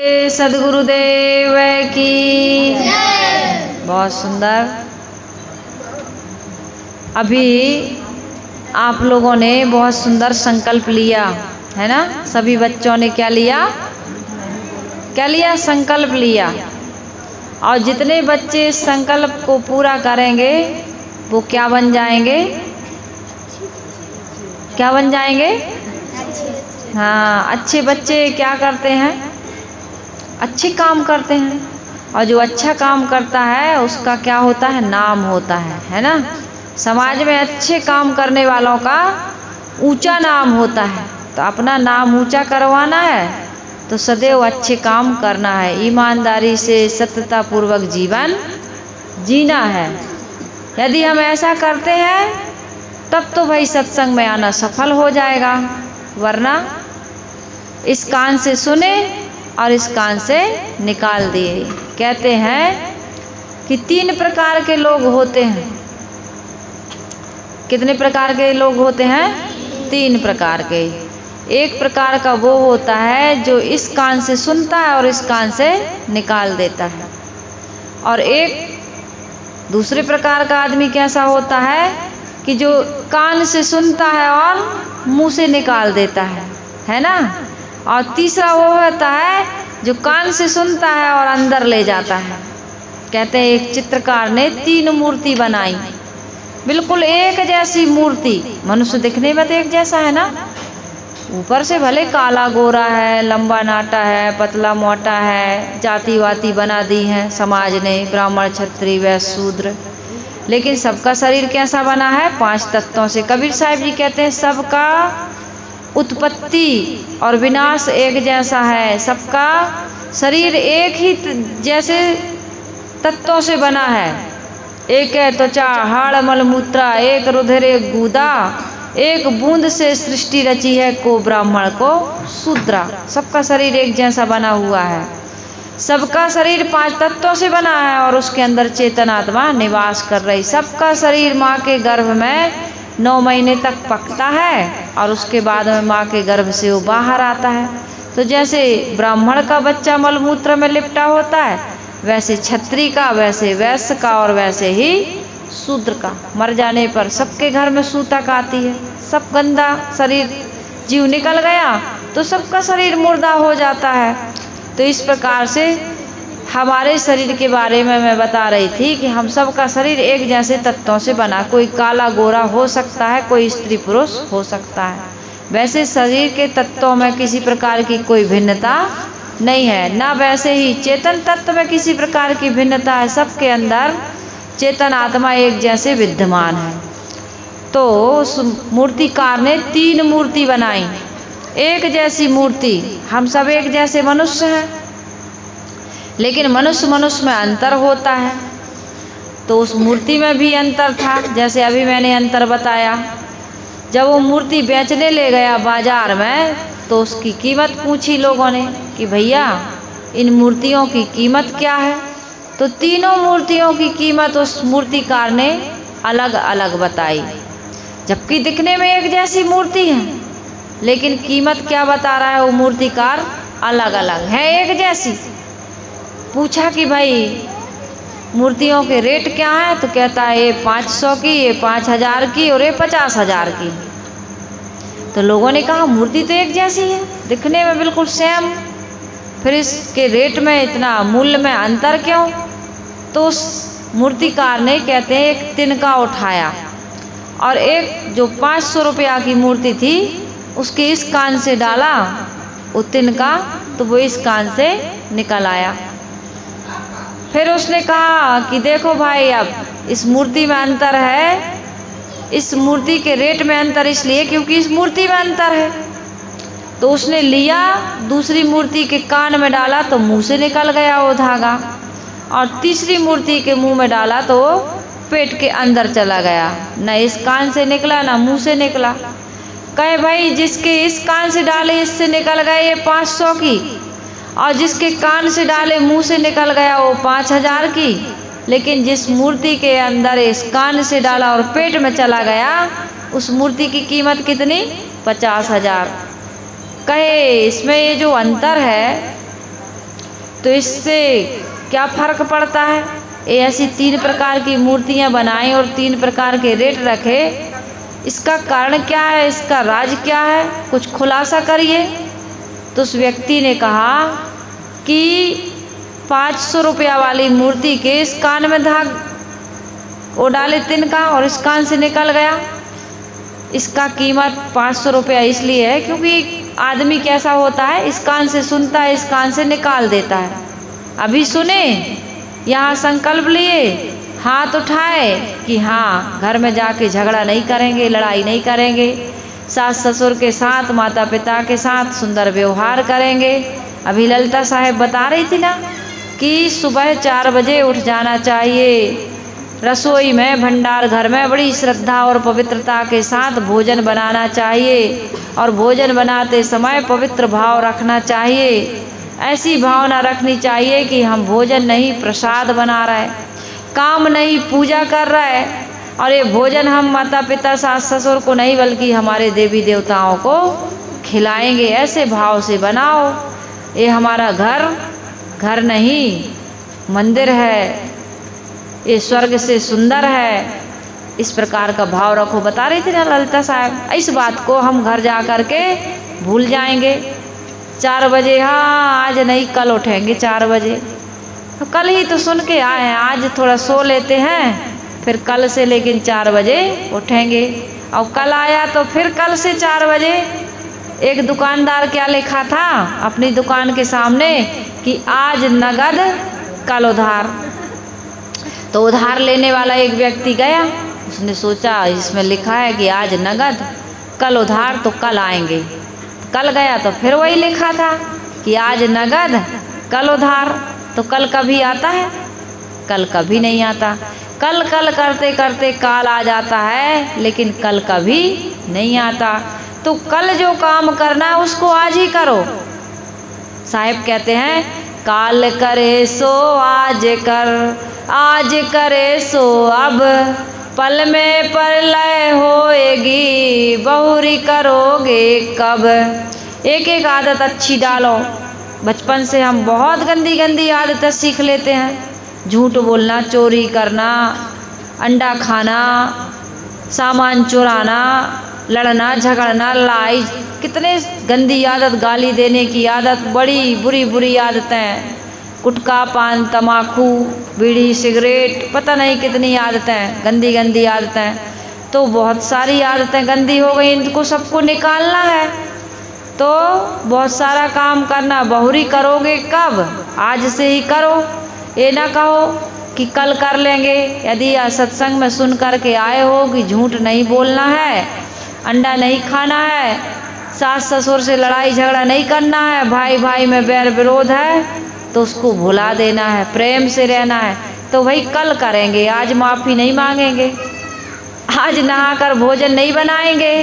सद्गुरुदेव की बहुत सुंदर। अभी आप लोगों ने बहुत सुंदर संकल्प लिया है ना। सभी बच्चों ने क्या लिया? संकल्प लिया। और जितने बच्चे इस संकल्प को पूरा करेंगे वो क्या बन जाएंगे? हाँ, अच्छे बच्चे क्या करते हैं? अच्छे काम करते हैं। और जो अच्छा काम करता है उसका क्या होता है? नाम होता है ना। समाज में अच्छे काम करने वालों का ऊंचा नाम होता है। तो अपना नाम ऊंचा करवाना है तो सदैव अच्छे काम करना है, ईमानदारी से सत्यता पूर्वक जीवन जीना है। यदि हम ऐसा करते हैं तब तो भाई सत्संग में आना सफल हो जाएगा, वरना इस कान से सुने और इस कान से निकाल दिए। कहते हैं कि 3 प्रकार के लोग होते हैं। कितने प्रकार के लोग होते हैं? 3 प्रकार के। एक प्रकार का वो होता है जो इस कान से सुनता है और इस कान से निकाल देता है। और एक दूसरे प्रकार का आदमी कैसा होता है कि जो कान से सुनता है और मुंह से निकाल देता है ना। और तीसरा वो होता है जो कान से सुनता है और अंदर ले जाता है। कहते हैं एक चित्रकार ने 3 मूर्ति बनाई, बिल्कुल एक जैसी मूर्ति। मनुष्य दिखने में तो एक जैसा है ना, ऊपर से भले काला गोरा है, लंबा नाटा है, पतला मोटा है, जाति वाति बना दी है समाज ने, ब्राह्मण क्षत्रिय वैश्य शूद्र। लेकिन सबका शरीर कैसा बना है? 5 तत्वों से। कबीर साहिब जी कहते हैं सबका उत्पत्ति और विनाश एक जैसा है। सबका शरीर एक ही जैसे तत्वों से बना है। एक है त्वचा, हाड़, मलमूत्रा, एक रुधिर, एक गूदा, एक बूंद से सृष्टि रची है, को ब्राह्मण को शूद्रा। सबका शरीर एक जैसा बना हुआ है। सबका शरीर 5 तत्वों से बना है और उसके अंदर चेतन आत्मा निवास कर रही। सबका शरीर माँ के गर्भ में 9 महीने तक पकता है और उसके बाद में माँ के गर्भ से वो बाहर आता है। तो जैसे ब्राह्मण का बच्चा मलमूत्र में लिपटा होता है, वैसे क्षत्रिय का, वैसे वैश्य का और वैसे ही शूद्र का। मर जाने पर सबके घर में सूतक आती है। सब गंदा शरीर जीव निकल गया तो सबका शरीर मुर्दा हो जाता है। तो इस प्रकार से हमारे शरीर के बारे में मैं बता रही थी कि हम सब का शरीर एक जैसे तत्वों से बना। कोई काला गोरा हो सकता है, कोई स्त्री पुरुष हो सकता है। वैसे शरीर के तत्वों में किसी प्रकार की कोई भिन्नता नहीं है, ना वैसे ही चेतन तत्व में किसी प्रकार की भिन्नता है। सबके अंदर चेतन आत्मा एक जैसे विद्यमान है। तो उस मूर्तिकार ने 3 मूर्ति बनाई, एक जैसी मूर्ति। हम सब एक जैसे मनुष्य हैं, लेकिन मनुष्य में अंतर होता है। तो उस मूर्ति में भी अंतर था, जैसे अभी मैंने अंतर बताया। जब वो मूर्ति बेचने ले गया बाजार में तो उसकी कीमत पूछी लोगों ने कि भैया इन मूर्तियों की कीमत क्या है? तो तीनों मूर्तियों की कीमत उस मूर्तिकार ने अलग अलग बताई, जबकि दिखने में एक जैसी मूर्ति है, लेकिन कीमत क्या बता रहा है वो मूर्तिकार? अलग अलग है, एक जैसी। पूछा कि भाई मूर्तियों के रेट क्या है? तो कहता है ये 500 की, ये 5000 की और ये 50,000 की। तो लोगों ने कहा मूर्ति तो एक जैसी है, दिखने में बिल्कुल सेम, फिर इसके रेट में इतना मूल्य में अंतर क्यों? तो उस मूर्तिकार ने कहते हैं एक तिनका उठाया और एक जो 500 रुपया की मूर्ति थी उसके इस कान से डाला वो तिनका, तो वो इस कान से निकल आया। फिर उसने कहा कि देखो भाई अब इस मूर्ति में अंतर है। इस मूर्ति के रेट में अंतर इसलिए क्योंकि इस मूर्ति में अंतर है। तो उसने लिया, दूसरी मूर्ति के कान में डाला तो मुंह से निकल गया वो धागा, और तीसरी मूर्ति के मुंह में डाला तो वो पेट के अंदर चला गया। न इस कान से निकला न मुंह से निकला। कहे भाई जिसके इस कान से डाले इससे निकल गए ये 500 की, और जिसके कान से डाले मुंह से निकल गया वो 5000 की। लेकिन जिस मूर्ति के अंदर इस कान से डाला और पेट में चला गया उस मूर्ति की कीमत कितनी? 50,000। कहे इसमें ये जो अंतर है तो इससे क्या फर्क पड़ता है? ये ऐसी 3 प्रकार की मूर्तियां बनाएं और 3 प्रकार के रेट रखे, इसका कारण क्या है? इसका राज क्या है? कुछ खुलासा करिए। तो उस व्यक्ति ने कहा कि 500 रुपया वाली मूर्ति के इस कान में धाग वो डाले तिनका और इस कान से निकल गया। इसका कीमत 500 रुपया इसलिए है क्योंकि आदमी कैसा होता है, इस कान से सुनता है, इस कान से निकाल देता है। अभी सुने, यहाँ संकल्प लिए, हाथ उठाए कि हाँ घर में जाके झगड़ा नहीं करेंगे, लड़ाई नहीं करेंगे, सास ससुर के साथ, माता पिता के साथ सुंदर व्यवहार करेंगे। अभी ललिता साहब बता रही थी ना कि सुबह 4 बजे उठ जाना चाहिए, रसोई में, भंडार घर में बड़ी श्रद्धा और पवित्रता के साथ भोजन बनाना चाहिए और भोजन बनाते समय पवित्र भाव रखना चाहिए। ऐसी भावना रखनी चाहिए कि हम भोजन नहीं प्रसाद बना रहे, काम नहीं पूजा कर रहे, और ये भोजन हम माता पिता सास ससुर को नहीं बल्कि हमारे देवी देवताओं को खिलाएंगे। ऐसे भाव से बनाओ। ये हमारा घर नहीं मंदिर है, ये स्वर्ग से सुंदर है। इस प्रकार का भाव रखो। बता रही थी ना ललिता साहब, इस बात को हम घर जा कर के भूल जाएंगे। 4 बजे, हाँ आज नहीं कल उठेंगे 4 बजे, तो कल ही तो सुन के आए हैं, आज थोड़ा सो लेते हैं, फिर कल से लेकिन 4 बजे उठेंगे। और कल आया तो फिर कल से 4 बजे। एक दुकानदार क्या लिखा था अपनी दुकान के सामने कि आज नगद कल उधार। तो उधार लेने वाला एक व्यक्ति गया, उसने सोचा इसमें लिखा है कि आज नगद कल उधार, तो कल आएंगे। कल गया तो फिर वही लिखा था कि आज नगद कल उधार, तो कल कभी आता है? कल कभी नहीं आता। कल कल करते करते काल आ जाता है, लेकिन कल कभी नहीं आता। तो कल जो काम करना है उसको आज ही करो। साहिब कहते हैं काल करे सो आज कर, आज करे सो अब, पल में प्रलय होएगी, बहुरी करोगे कब। एक एक आदत अच्छी डालो। बचपन से हम बहुत गंदी गंदी आदतें सीख लेते हैं। झूठ बोलना, चोरी करना, अंडा खाना, सामान चुराना, लड़ना झगड़ना, लड़ाई, कितने गंदी आदत, गाली देने की आदत, बड़ी बुरी बुरी आदतें, गुटखा पान तम्बाकू बीड़ी सिगरेट, पता नहीं कितनी आदतें, गंदी गंदी आदतें। तो बहुत सारी आदतें गंदी हो गई, इनको सबको निकालना है। तो बहुत सारा काम करना। बहुरी करोगे कब? आज से ही करो। ये ना कहो कि कल कर लेंगे। यदि सत्संग में सुन कर के आए हो कि झूठ नहीं बोलना है, अंडा नहीं खाना है, सास ससुर से लड़ाई झगड़ा नहीं करना है, भाई भाई में बैर विरोध है, तो उसको भुला देना है, प्रेम से रहना है। तो भाई कल करेंगे, आज माफ़ी नहीं मांगेंगे, आज नहाकर भोजन नहीं बनाएंगे।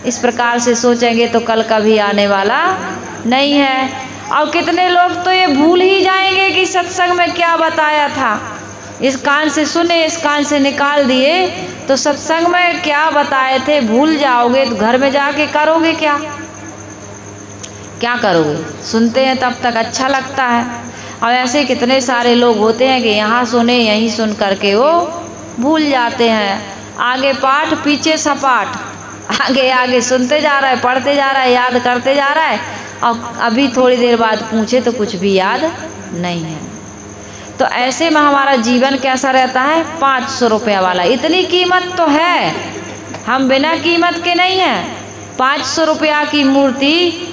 इस प्रकार से सोचेंगे तो कल कभी आने वाला नहीं है। और कितने लोग तो ये भूल ही जाएंगे कि सत्संग में क्या बताया था। इस कान से सुने, इस कान से निकाल दिए, तो सत्संग में क्या बताए थे भूल जाओगे। तो घर में जाके करोगे क्या? क्या करोगे? सुनते हैं तब तक अच्छा लगता है। और ऐसे कितने सारे लोग होते हैं कि यहाँ सुने, यहीं सुन करके वो भूल जाते हैं। आगे पाठ पीछे सपाट, आगे आगे सुनते जा रहा है, पढ़ते जा रहा है, याद करते जा रहा है, और अभी थोड़ी देर बाद पूछे तो कुछ भी याद नहीं है। तो ऐसे में हमारा जीवन कैसा रहता है? 500 रुपया वाला। इतनी कीमत तो है, हम बिना कीमत के नहीं हैं। 500 रुपया की मूर्ति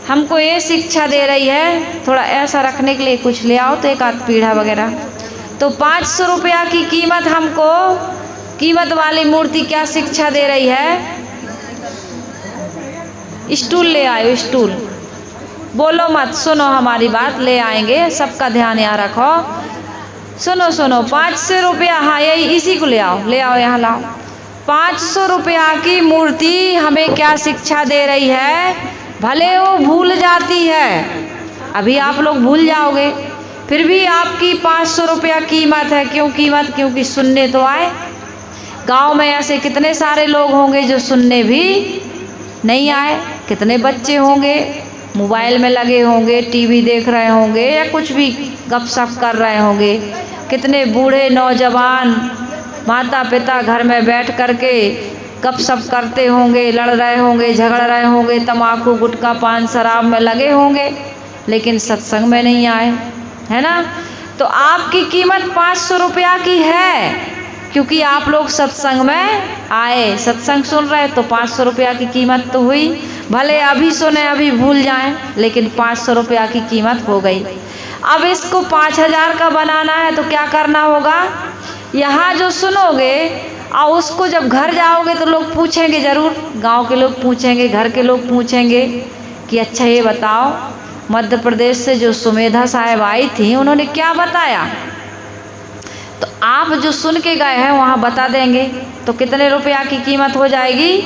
हमको ये शिक्षा दे रही है, थोड़ा ऐसा रखने के लिए कुछ ले आओ तो एक आध पीढ़ा वगैरह। तो 500 रुपया की कीमत हमको, कीमत वाली मूर्ति क्या शिक्षा दे रही है? स्टूल ले आयो, स्टूल। बोलो मत, सुनो हमारी बात, ले आएंगे, सबका ध्यान यहाँ रखो। सुनो सुनो, 500 रुपया, हाँ यही, इसी को ले आओ, ले आओ, यहाँ लाओ। 500 रुपया की मूर्ति हमें क्या शिक्षा दे रही है? भले वो भूल जाती है, अभी आप लोग भूल जाओगे, फिर भी आपकी 500 रुपया कीमत है। क्यों कीमत? क्योंकि सुनने तो आए। गांव में ऐसे कितने सारे लोग होंगे जो सुनने भी नहीं आए। कितने बच्चे होंगे, मोबाइल में लगे होंगे, टीवी देख रहे होंगे या कुछ भी गपशप कर रहे होंगे। कितने बूढ़े नौजवान माता पिता घर में बैठ करके गपशप करते होंगे, लड़ रहे होंगे, झगड़ रहे होंगे, तम्बाकू गुटखा पान शराब में लगे होंगे, लेकिन सत्संग में नहीं आए, है ना। तो आपकी कीमत 500 रुपया की है, क्योंकि आप लोग सत्संग में आए, सत्संग सुन रहे, तो 500 रुपया की कीमत तो हुई। भले अभी सुने अभी भूल जाएं, लेकिन 500 रुपया की कीमत हो गई। अब इसको 5000 का बनाना है तो क्या करना होगा? यहाँ जो सुनोगे और उसको जब घर जाओगे तो लोग पूछेंगे जरूर, गांव के लोग पूछेंगे, घर के लोग पूछेंगे कि अच्छा ये बताओ मध्य प्रदेश से जो सुमेधा साहब आई थी उन्होंने क्या बताया। तो आप जो सुन के गए हैं वहाँ बता देंगे तो कितने रुपया की कीमत हो जाएगी?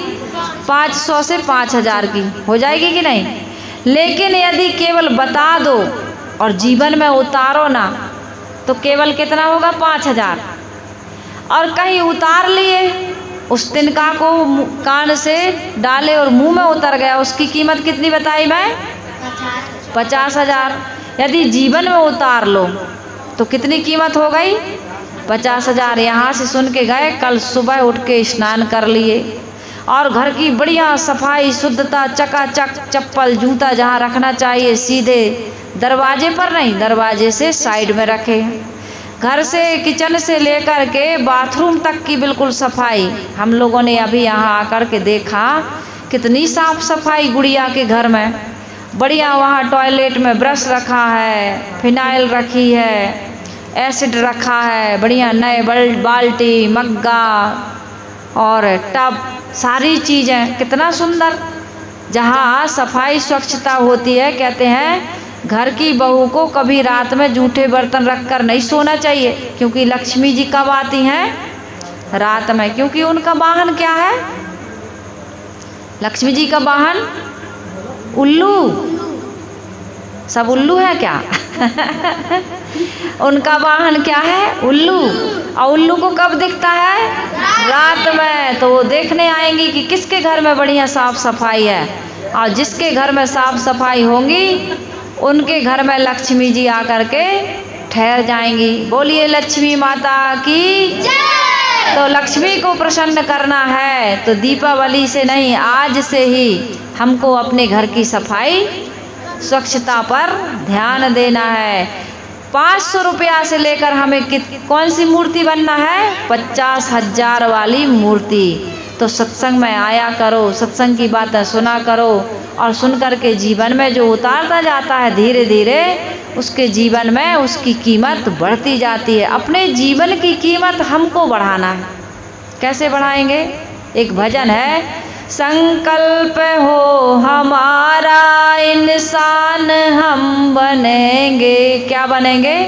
500 से 5000 की हो जाएगी कि नहीं। लेकिन यदि केवल बता दो और जीवन में उतारो ना तो केवल कितना होगा? 5000। और कहीं उतार लिए, उस तिनका को कान से डाले और मुंह में उतर गया, उसकी कीमत कितनी बताई मैं? 50,000। यदि जीवन में उतार लो तो कितनी कीमत हो गई? 50,000। यहाँ से सुन के गए, कल सुबह उठ के स्नान कर लिए और घर की बढ़िया सफाई शुद्धता, चकाचक चप्पल जूता जहाँ रखना चाहिए सीधे दरवाजे पर नहीं, दरवाजे से साइड में रखे। घर से किचन से लेकर के बाथरूम तक की बिल्कुल सफाई। हम लोगों ने अभी यहाँ आकर के देखा कितनी साफ सफाई गुड़िया के घर में। बढ़िया वहाँ टॉयलेट में ब्रश रखा है, फिनाइल रखी है, एसिड रखा है, बढ़िया नए बाल्टी मग्गा और टब, सारी चीज़ें कितना सुंदर। जहाँ सफाई स्वच्छता होती है, कहते हैं घर की बहू को कभी रात में जूठे बर्तन रखकर नहीं सोना चाहिए, क्योंकि लक्ष्मी जी कब आती हैं? रात में। क्योंकि उनका वाहन क्या है? लक्ष्मी जी का वाहन उल्लू। सब उल्लू है क्या? उनका वाहन क्या है? उल्लू। और उल्लू को कब दिखता है? रात में। तो वो देखने आएंगी कि किसके घर में बढ़िया साफ सफाई है, और जिसके घर में साफ सफाई होंगी उनके घर में लक्ष्मी जी आकर के ठहर जाएंगी। बोलिए लक्ष्मी माता की जय। तो लक्ष्मी को प्रसन्न करना है तो दीपावली से नहीं, आज से ही हमको अपने घर की सफाई स्वच्छता पर ध्यान देना है। 500 रुपया से लेकर हमें कौन सी मूर्ति बनना है? 50,000 वाली मूर्ति। तो सत्संग में आया करो, सत्संग की बातें सुना करो, और सुन कर के जीवन में जो उतारता जाता है धीरे धीरे उसके जीवन में उसकी कीमत बढ़ती जाती है। अपने जीवन की कीमत हमको बढ़ाना है। कैसे बढ़ाएंगे? एक भजन है, संकल्प हो हमारा इंसान हम बनेंगे। क्या बनेंगे?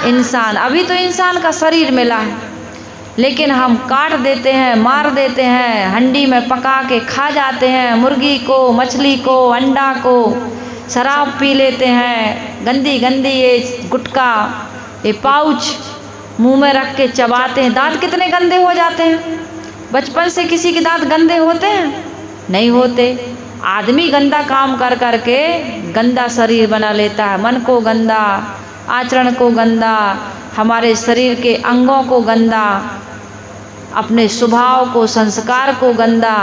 इंसान। अभी तो इंसान का शरीर मिला है, लेकिन हम काट देते हैं, मार देते हैं, हंडी में पका के खा जाते हैं, मुर्गी को, मछली को, अंडा को, शराब पी लेते हैं, गंदी गंदी ये गुटखा, ये पाउच मुंह में रख के चबाते हैं। दांत कितने गंदे हो जाते हैं। बचपन से किसी के दांत गंदे होते हैं? नहीं होते। आदमी गंदा काम कर करके गंदा शरीर बना लेता है, मन को गंदा, आचरण को गंदा, हमारे शरीर के अंगों को गंदा, अपने स्वभाव को, संस्कार को गंदा।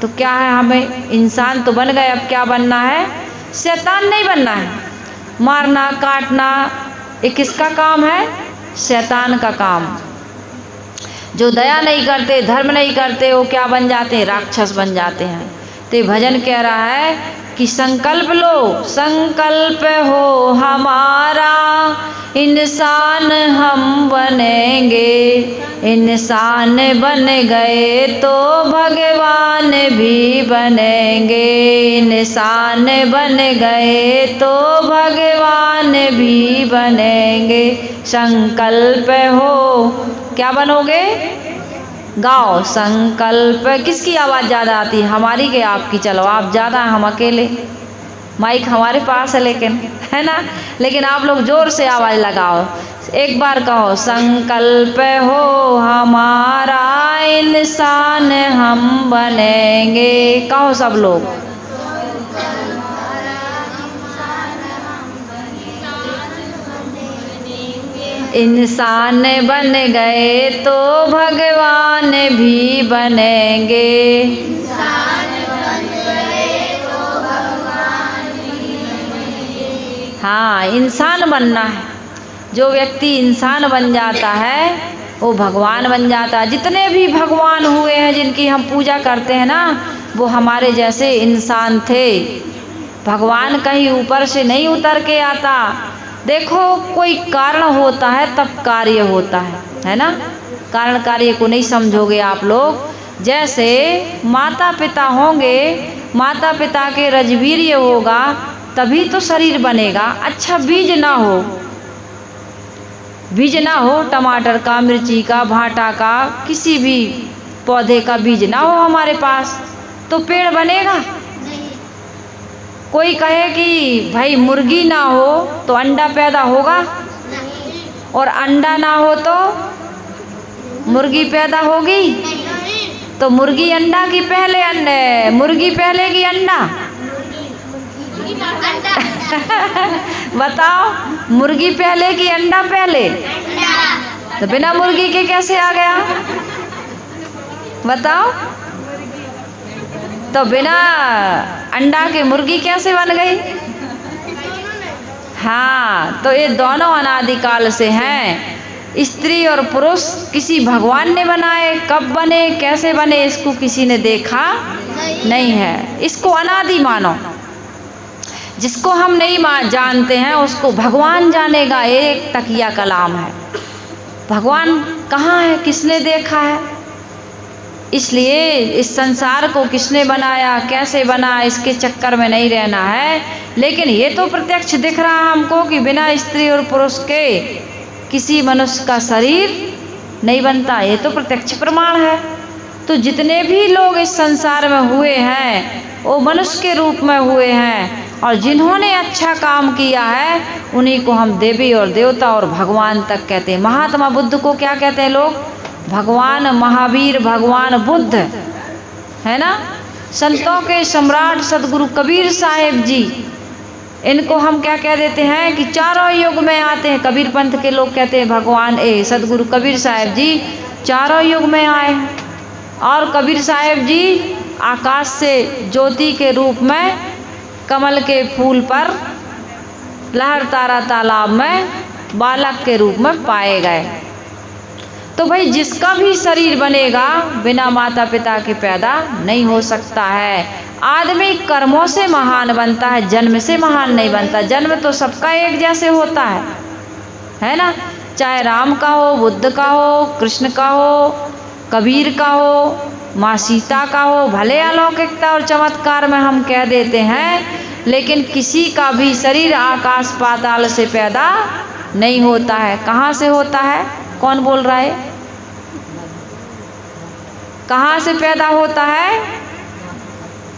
तो क्या है, हमें इंसान तो बन गए, अब क्या बनना है? शैतान नहीं बनना है। मारना काटना ये किसका काम है? शैतान का काम। जो दया नहीं करते, धर्म नहीं करते, वो क्या बन जाते हैं? राक्षस बन जाते हैं। तो भजन कह रहा है कि संकल्प लो, संकल्प हो हमारा इंसान हम बनेंगे। इंसान बन गए तो भगवान भी बनेंगे। इंसान बन गए तो भगवान भी बनेंगे। संकल्प हो, क्या बनोगे? गाओ संकल्प। किसकी आवाज़ ज़्यादा आती है, हमारी के आपकी? चलो आप ज़्यादा, हम अकेले, माइक हमारे पास है लेकिन, है ना। लेकिन आप लोग जोर से आवाज़ लगाओ, एक बार कहो, संकल्प हो हमारा इंसान हम बनेंगे। कहो सब लोग, इंसान बन गए तो भगवान भी बनेंगे। हाँ, इंसान बनना है। जो व्यक्ति इंसान बन जाता है वो भगवान बन जाता है। जितने भी भगवान हुए हैं जिनकी हम पूजा करते हैं ना, वो हमारे जैसे इंसान थे। भगवान कहीं ऊपर से नहीं उतर के आता। देखो, कोई कारण होता है तब कार्य होता है ना। कारण कार्य को नहीं समझोगे आप लोग। जैसे माता पिता होंगे, माता पिता के रजवीर्य होगा तभी तो शरीर बनेगा। अच्छा, बीज ना हो, बीज ना हो, टमाटर का, मिर्ची का, भाटा का, किसी भी पौधे का बीज ना हो हमारे पास, तो पेड़ बनेगा? कोई कहे कि भाई मुर्गी ना हो तो अंडा पैदा होगा, और अंडा ना हो तो मुर्गी पैदा होगी? तो मुर्गी अंडा की पहले मुर्गी पहले की अंडा? बताओ, मुर्गी पहले की अंडा पहले? तो बिना मुर्गी के कैसे आ गया? बताओ, तो बिना अंडा के मुर्गी कैसे बन गई? हाँ, तो ये दोनों अनादिकाल से हैं। स्त्री और पुरुष किसी भगवान ने बनाए, कब बने, कैसे बने, इसको किसी ने देखा नहीं है। इसको अनादि मानो। जिसको हम नहीं जानते हैं उसको भगवान जानेगा। एक तकिया कलाम है। भगवान कहाँ है, किसने देखा है? इसलिए इस संसार को किसने बनाया, कैसे बना, इसके चक्कर में नहीं रहना है। लेकिन ये तो प्रत्यक्ष दिख रहा हमको कि बिना स्त्री और पुरुष के किसी मनुष्य का शरीर नहीं बनता। ये तो प्रत्यक्ष प्रमाण है। तो जितने भी लोग इस संसार में हुए हैं वो मनुष्य के रूप में हुए हैं, और जिन्होंने अच्छा काम किया है उन्हीं को हम देवी और देवता और भगवान तक कहते हैं। महात्मा बुद्ध को क्या कहते हैं लोग? भगवान महावीर, भगवान बुद्ध, है ना। संतों के सम्राट सदगुरु कबीर साहिब जी, इनको हम क्या कह देते हैं कि चारों युग में आते हैं। कबीर पंथ के लोग कहते हैं भगवान सदगुरु कबीर साहिब जी चारों युग में आए हैं। और कबीर साहिब जी आकाश से ज्योति के रूप में कमल के फूल पर लहर तारा तालाब में बालक के रूप में पाए गए। तो भाई जिसका भी शरीर बनेगा बिना माता पिता के पैदा नहीं हो सकता है। आदमी कर्मों से महान बनता है, जन्म से महान नहीं बनता। जन्म तो सबका एक जैसे होता है ना। चाहे राम का हो, बुद्ध का हो, कृष्ण का हो, कबीर का हो, माँ सीता का हो, भले अलौकिकता और चमत्कार में हम कह देते हैं, लेकिन किसी का भी शरीर आकाश पाताल से पैदा नहीं होता है। कहाँ से होता है? कौन बोल रहा है? कहाँ से पैदा होता है?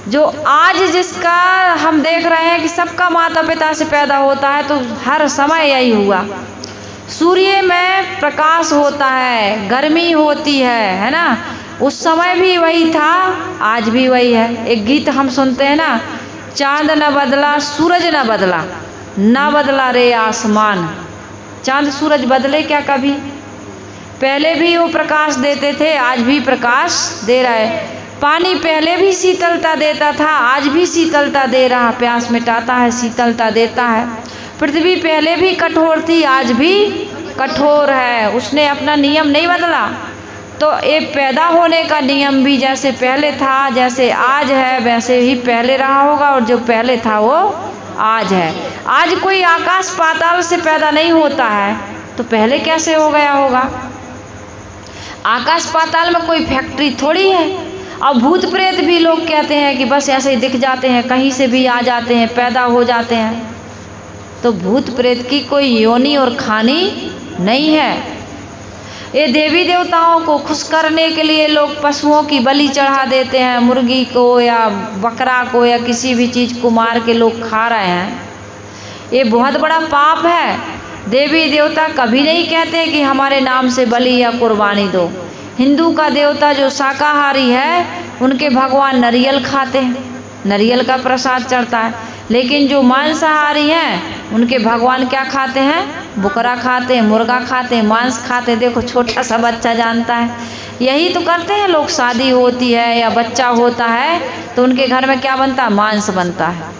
जो आज जिसका हम देख रहे हैं कि सबका माता पिता से पैदा होता है, तो हर समय यही हुआ। सूर्य में प्रकाश होता है, गर्मी होती है ना। उस समय भी वही था, आज भी वही है। एक गीत हम सुनते हैं ना, चांद न बदला, सूरज न बदला, न बदला रे आसमान। चांद सूरज बदले क्या कभी? पहले भी वो प्रकाश देते थे, आज भी प्रकाश दे रहा है। पानी पहले भी शीतलता देता था, आज भी शीतलता दे रहा, प्यास मिटाता है, शीतलता देता है। पृथ्वी पहले भी कठोर थी, आज भी कठोर है, उसने अपना नियम नहीं बदला। तो ये पैदा होने का नियम भी जैसे पहले था, जैसे आज है, वैसे ही पहले रहा होगा, और जो पहले था वो आज है। आज कोई आकाश पाताल से पैदा नहीं होता है, तो पहले कैसे हो गया होगा? आकाश पाताल में कोई फैक्ट्री थोड़ी है। और भूत प्रेत भी लोग कहते हैं कि बस ऐसे ही दिख जाते हैं, कहीं से भी आ जाते हैं, पैदा हो जाते हैं। तो भूत प्रेत की कोई योनि और खानी नहीं है। ये देवी देवताओं को खुश करने के लिए लोग पशुओं की बलि चढ़ा देते हैं, मुर्गी को या बकरा को या किसी भी चीज़ को मार के लोग खा रहे हैं। ये बहुत बड़ा पाप है। देवी देवता कभी नहीं कहते कि हमारे नाम से बलि या कुर्बानी दो। हिंदू का देवता जो शाकाहारी है, उनके भगवान नारियल खाते हैं, नारियल का प्रसाद चढ़ता है। लेकिन जो मांसाहारी हैं उनके भगवान क्या खाते हैं? बकरा खाते हैं, मुर्गा खाते हैं, मांस खाते हैं। देखो छोटा सा बच्चा जानता है। यही तो करते हैं लोग। शादी होती है या बच्चा होता है तो उनके घर में क्या बनता है? मांस बनता है।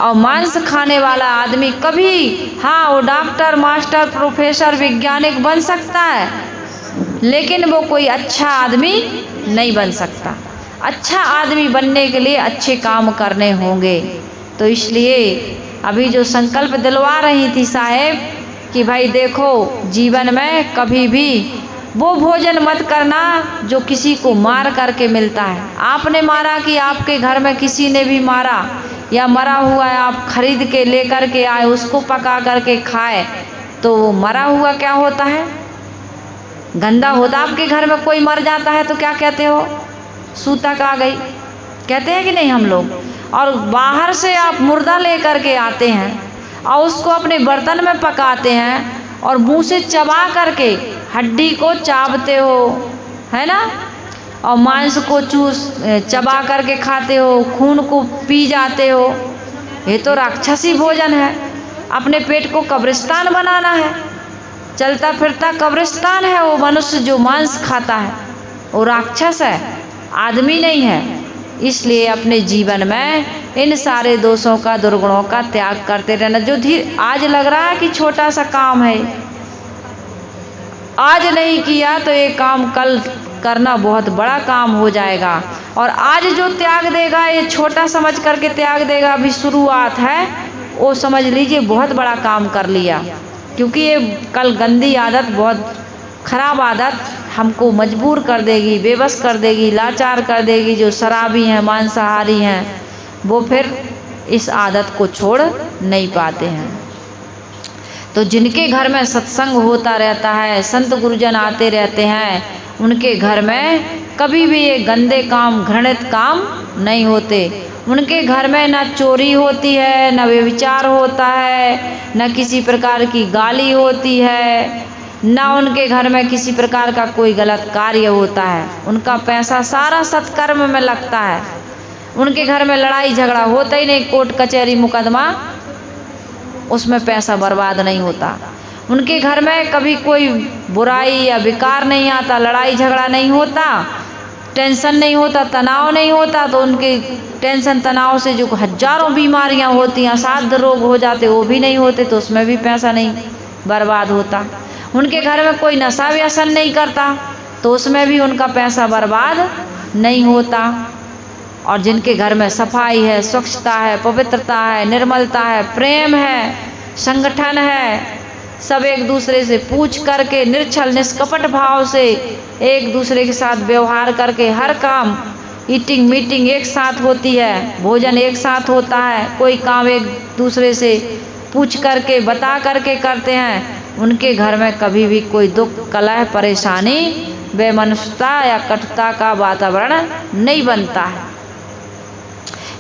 और मांस खाने वाला आदमी कभी, हाँ वो डॉक्टर, मास्टर, प्रोफेसर, वैज्ञानिक बन सकता है, लेकिन वो कोई अच्छा आदमी नहीं बन सकता। अच्छा आदमी बनने के लिए अच्छे काम करने होंगे। तो इसलिए अभी जो संकल्प दिलवा रही थी साहेब कि भाई देखो जीवन में कभी भी वो भोजन मत करना जो किसी को मार करके मिलता है। आपने मारा कि आपके घर में किसी ने भी मारा या मरा हुआ है आप खरीद के लेकर के आए, उसको पका करके खाए, तो वो मरा हुआ क्या होता है? गंदा होता। आपके घर में कोई मर जाता है तो क्या कहते हो? सूतक आ गई, कहते हैं कि नहीं हम लोग। और बाहर से आप मुर्दा लेकर के आते हैं और उसको अपने बर्तन में पकाते हैं और मुंह से चबा करके हड्डी को चाबते हो, है ना, और मांस को चबा करके खाते हो, खून को पी जाते हो। ये तो राक्षसी भोजन है। अपने पेट को कब्रिस्तान बनाना है। चलता फिरता कब्रिस्तान है वो मनुष्य जो मांस खाता है, वो राक्षस है, आदमी नहीं है। इसलिए अपने जीवन में इन सारे दोषों का, दुर्गुणों का त्याग करते रहना। जो आज लग रहा है कि छोटा सा काम है, आज नहीं किया तो ये काम कल करना बहुत बड़ा काम हो जाएगा। और आज जो त्याग देगा ये छोटा समझ करके त्याग देगा, अभी शुरुआत है, वो समझ लीजिए बहुत बड़ा काम कर लिया। क्योंकि ये कल गंदी आदत, बहुत खराब आदत हमको मजबूर कर देगी, बेबस कर देगी, लाचार कर देगी। जो शराबी हैं, मांसाहारी हैं, वो फिर इस आदत को छोड़ नहीं पाते हैं। तो जिनके घर में सत्संग होता रहता है, संत गुरुजन आते रहते हैं, उनके घर में कभी भी ये गंदे काम, घृणित काम नहीं होते। उनके घर में न चोरी होती है, न व्यभिचार होता है, न किसी प्रकार की गाली होती है, न उनके घर में किसी प्रकार का कोई गलत कार्य होता है। उनका पैसा सारा सत्कर्म में लगता है। उनके घर में लड़ाई झगड़ा होता ही नहीं, कोर्ट कचहरी मुकदमा, उसमें पैसा बर्बाद नहीं होता। उनके घर में कभी कोई बुराई या विकार नहीं आता, लड़ाई झगड़ा नहीं होता, टेंशन नहीं होता, तनाव नहीं होता। तो उनके टेंशन तनाव से जो हजारों बीमारियां होती हैं, असाध्य रोग हो जाते, वो भी नहीं होते, तो उसमें भी पैसा नहीं बर्बाद होता। उनके घर में कोई नशा व्यसन नहीं करता, तो उसमें भी उनका पैसा बर्बाद नहीं होता। और जिनके घर में सफाई है, स्वच्छता है, पवित्रता है, निर्मलता है, प्रेम है, संगठन है, सब एक दूसरे से पूछ करके निर्छल निष्कपट भाव से एक दूसरे के साथ व्यवहार करके हर काम, ईटिंग मीटिंग एक साथ होती है, भोजन एक साथ होता है, कोई काम एक दूसरे से पूछ करके बता करके करते हैं, उनके घर में कभी भी कोई दुख, कलह, परेशानी, बेमनुष्यता या कटुता का वातावरण नहीं बनता है।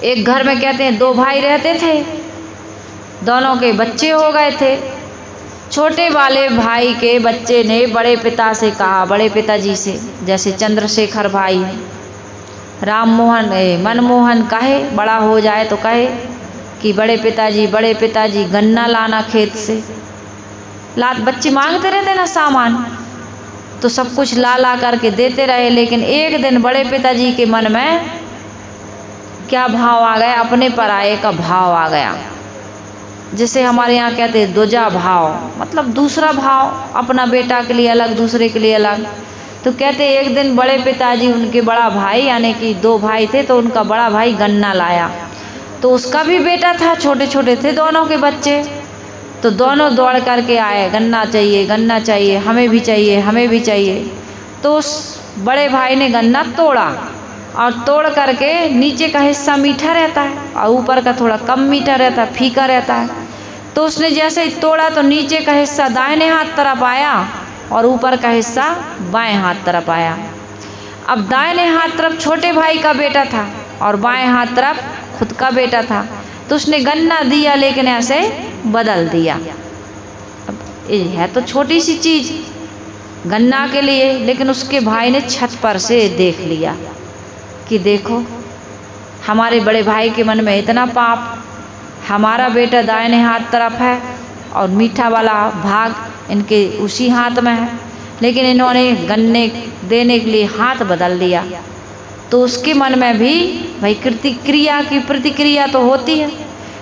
एक घर में कहते हैं 2 भाई रहते थे, दोनों के बच्चे हो गए थे। छोटे वाले भाई के बच्चे ने बड़े पिता से कहा, बड़े पिताजी से, जैसे चंद्रशेखर भाई, राममोहन मनमोहन कहे, बड़ा हो जाए तो कहे कि बड़े पिताजी गन्ना लाना खेत से। बच्चे मांगते रहते ना सामान, तो सब कुछ ला करके देते रहे। लेकिन एक दिन बड़े पिताजी के मन में क्या भाव आ गया? अपने पराये का भाव आ गया। जिसे हमारे यहाँ कहते हैं दूजा भाव, मतलब दूसरा भाव, अपना बेटा के लिए अलग, दूसरे के लिए अलग। तो कहते एक दिन बड़े पिताजी, उनके बड़ा भाई, यानी कि 2 भाई थे, तो उनका बड़ा भाई गन्ना लाया, तो उसका भी बेटा था, छोटे छोटे थे दोनों के बच्चे। तो दोनों दौड़ करके आए, गन्ना चाहिए, गन्ना चाहिए, हमें भी चाहिए, हमें भी चाहिए। तो उस बड़े भाई ने गन्ना तोड़ा, और तोड़ करके नीचे का हिस्सा मीठा रहता है और ऊपर का थोड़ा कम मीठा रहता है, फीका रहता है। तो उसने जैसे ही तोड़ा तो नीचे का हिस्सा दाहिने हाथ तरफ आया और ऊपर का हिस्सा बाएं हाथ तरफ आया। अब दाहिने हाथ तरफ छोटे भाई का बेटा था और बाएं हाथ तरफ खुद का बेटा था। तो उसने गन्ना दिया, लेकिन ऐसे बदल दिया। अब ये है तो छोटी सी चीज गन्ना के लिए, लेकिन उसके भाई ने छत पर से देख लिया कि देखो हमारे बड़े भाई के मन में इतना पाप, हमारा बेटा दाहिने हाथ तरफ है और मीठा वाला भाग इनके उसी हाथ में है, लेकिन इन्होंने गन्ने देने के लिए हाथ बदल लिया। तो उसके मन में भी भाई क्रिया की प्रतिक्रिया तो होती है।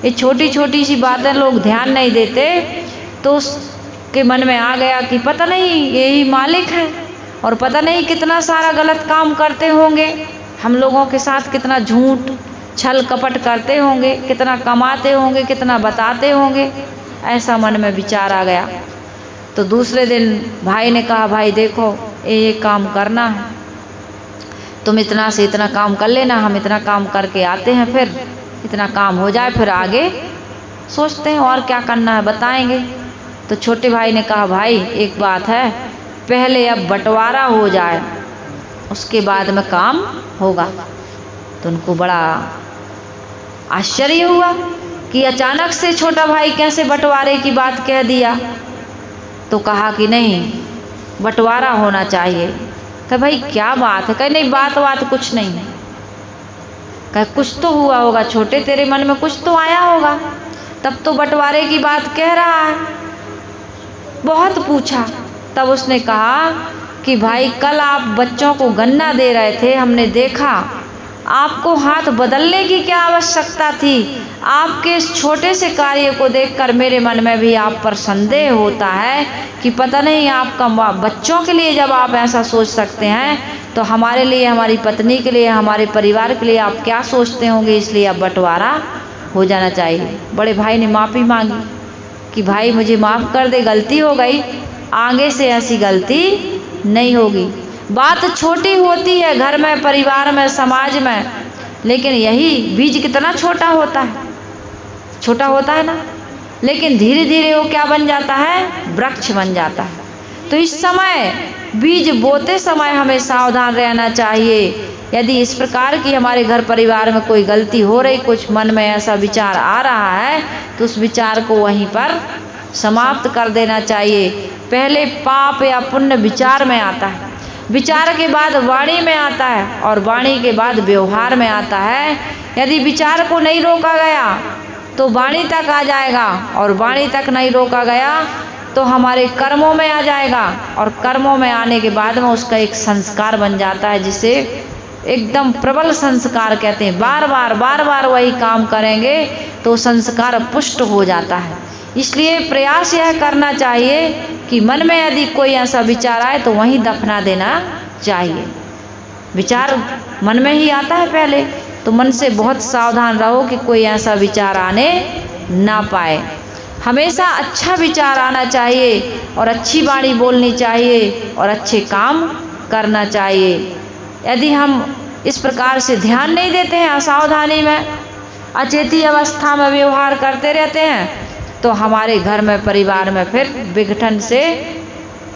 ये छोटी छोटी सी बातें लोग ध्यान नहीं देते, तो उसके मन में आ गया कि पता नहीं यही मालिक है और पता नहीं कितना सारा गलत काम करते होंगे, हम लोगों के साथ कितना झूठ छल कपट करते होंगे, कितना कमाते होंगे, कितना बताते होंगे, ऐसा मन में विचार आ गया। तो दूसरे दिन भाई ने कहा, भाई देखो ये काम करना है, तुम इतना से इतना काम कर लेना, हम इतना काम करके आते हैं, फिर इतना काम हो जाए, फिर आगे सोचते हैं और क्या करना है बताएंगे। तो छोटे भाई ने कहा, भाई एक बात है, पहले अब बंटवारा हो जाए, उसके बाद में काम होगा। तो उनको बड़ा आश्चर्य हुआ कि अचानक से छोटा भाई कैसे बंटवारे की बात कह दिया। तो कहा कि नहीं, बंटवारा होना चाहिए। कहा भाई क्या बात है? कहे नहीं, बात कुछ नहीं है। कहे कुछ तो हुआ होगा छोटे, तेरे मन में कुछ तो आया होगा, तब तो बंटवारे की बात कह रहा है। बहुत पूछा, तब उसने कहा कि भाई कल आप बच्चों को गन्ना दे रहे थे, हमने देखा, आपको हाथ बदलने की क्या आवश्यकता थी? आपके इस छोटे से कार्य को देखकर मेरे मन में भी आप पर संदेह होता है कि पता नहीं आपका बच्चों के लिए जब आप ऐसा सोच सकते हैं, तो हमारे लिए, हमारी पत्नी के लिए, हमारे परिवार के लिए आप क्या सोचते होंगे। इसलिए अब बंटवारा हो जाना चाहिए। बड़े भाई ने माफ़ी मांगी कि भाई मुझे माफ़ कर दे, गलती हो गई, आगे से ऐसी गलती नहीं होगी। बात छोटी होती है घर में, परिवार में, समाज में, लेकिन यही बीज कितना छोटा होता है, छोटा होता है ना, लेकिन धीरे धीरे वो क्या बन जाता है, वृक्ष बन जाता है। तो इस समय बीज बोते समय हमें सावधान रहना चाहिए। यदि इस प्रकार की हमारे घर परिवार में कोई गलती हो रही, कुछ मन में ऐसा विचार आ रहा है, तो उस विचार को वहीं पर समाप्त कर देना चाहिए। पहले पाप या पुण्य विचार में आता है, विचार के बाद वाणी में आता है और वाणी के बाद व्यवहार में आता है। यदि विचार को नहीं रोका गया तो वाणी तक आ जाएगा, और वाणी तक नहीं रोका गया तो हमारे कर्मों में आ जाएगा, और कर्मों में आने के बाद में उसका एक संस्कार बन जाता है, जिसे एकदम प्रबल संस्कार कहते हैं। बार बार वही काम करेंगे तो संस्कार पुष्ट हो जाता है। इसलिए प्रयास यह करना चाहिए कि मन में यदि कोई ऐसा विचार आए तो वहीं दफना देना चाहिए। विचार मन में ही आता है पहले, तो मन से बहुत सावधान रहो कि कोई ऐसा विचार आने ना पाए। हमेशा अच्छा विचार आना चाहिए और अच्छी वाणी बोलनी चाहिए और अच्छे काम करना चाहिए। यदि हम इस प्रकार से ध्यान नहीं देते हैं, असावधानी में, अचेती अवस्था में व्यवहार करते रहते हैं, तो हमारे घर में, परिवार में फिर विघटन से